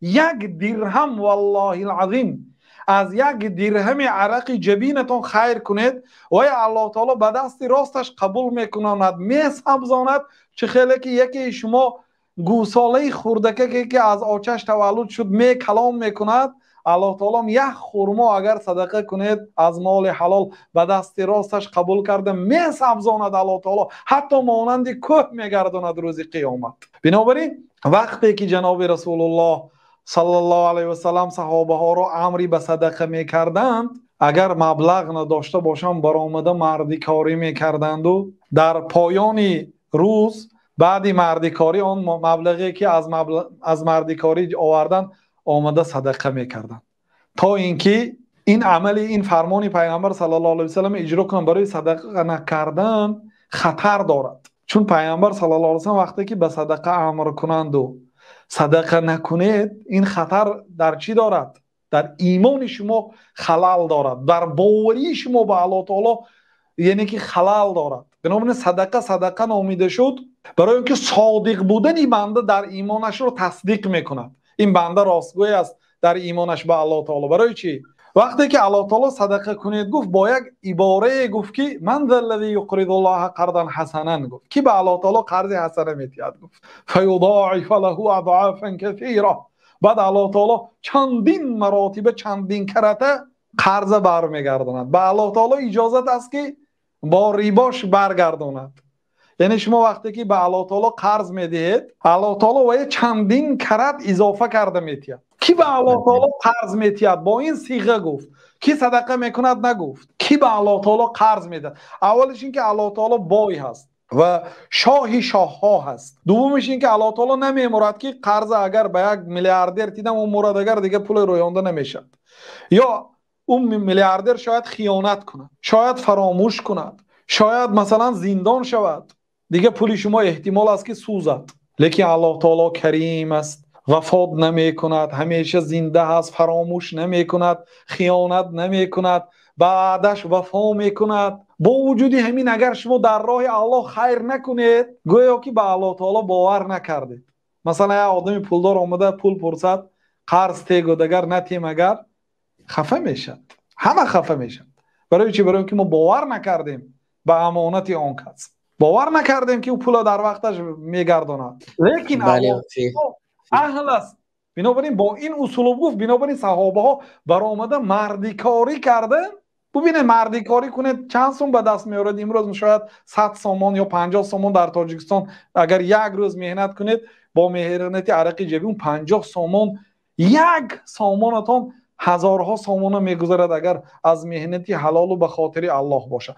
یک درهم والله العظیم از یک درهم عرق جبینتون خیر کنید و الله تعالی به دست راستش قبول میکناند، میسبزاند. چه خیلی که یکی شما گوساله خوردکه که از آچش تولد شد کلام میکند، الله تعالی یک خورما اگر صدقه کنید از مال حلال به دست راستش قبول کرده میسبزاند الله تعالی، حتی مانند کوه میگرداند روز قیامت. بنابراین وقتی که جناب رسول الله صلی الله علیه و سلم صحابه ها را امری به صدقه میکردند، اگر مبلغ نداشته باشند برآمده مردی کاری میکردند و در پایان روز بعد مردی کاری آن مبلغی که از مردی کاری آوردن آمده صدقه میکردند، تا اینکه این عمل این فرمان پیامبر صلی الله علیه و سلم اجرا کنن. برای صدقه نکردن خطر دارد، چون پیامبر صلی الله علیه و سلم وقتی که به صدقه امر کنند و صدقه نکنید، این خطر در چی دارد؟ در ایمان شما خلل دارد، در باوری شما به الله تعالی یعنی که خلل دارد. بنابراین صدقه نامیده شد برای اینکه صادق بودن بنده در ایمانش رو تصدیق میکند. این بنده راستگوی است در ایمانش به الله تعالی. برای چی؟ وقتی که الله تعالی صدقه کنید گفت با یک عباره گفت که من ذا الذی یقرض الله قرضا حسنا، گفت کی به الله تعالی قرض حسنه میتید، گفت فیضاعف له اضعافا کثیره. بعد الله تعالی چندین مراتب چندین کرته قرض برمیگرداند. به الله تعالی اجازت است که با ریباش برگرداند. یعنی شما وقتی که به الله تعالی قرض میدهید، الله تعالی و چندین کرت اضافه کرده میتید. کی به الله تعالی قرض میتید؟ با این صیغه گفت. کی صدقه میکند؟ نگفت. کی به الله تعالی قرض میده؟ اولش این که الله تعالی بای هست و شاهی شاه ها هست. دومش این که الله تعالی نمیمورد که قرض اگر به یک میلیاردر دیدم اون مورد اگر دیگه پول رویانده نمیشد، یا اون میلیاردر شاید خیانت کند، شاید فراموش کند، شاید مثلا زندان شود، دیگه پول شما احتمال است که سوزد. لیکن الله تعالی کریم است، وفات نمی کند، همیشه زنده هست، فراموش نمی کند، خیانت نمی کند، بعدش وفا می کند. با وجود همین اگر شما در راه الله خیر نکنید، گویا که به الله تعالی باور نکردید. مثلا یه آدمی پولدار آمده پول پرسد، قرض تیگ و دگر نتیم، اگر خفه میشد، همه خفه میشد. برای چی؟ برای اینکه ما باور نکردیم به امانت آن کس، باور نکردیم که او پول در وقتش میگرداند. لیکن الله اهل است. بنابراین با این اصول گفت، بنابراین صحابه ها برآمده مردیکاری کردن. ببینید مردیکاری کنید چند سوم به دست میارد. امروز شاید 100 سومان یا 50 سومان در تاجیکستان اگر یک روز مهنت کنید با مهرنتی عرق جبی، اون 50 سومان، یک سامانتان هزارها سامانه میگذارد اگر از مهنتی حلال و به خاطر الله باشه.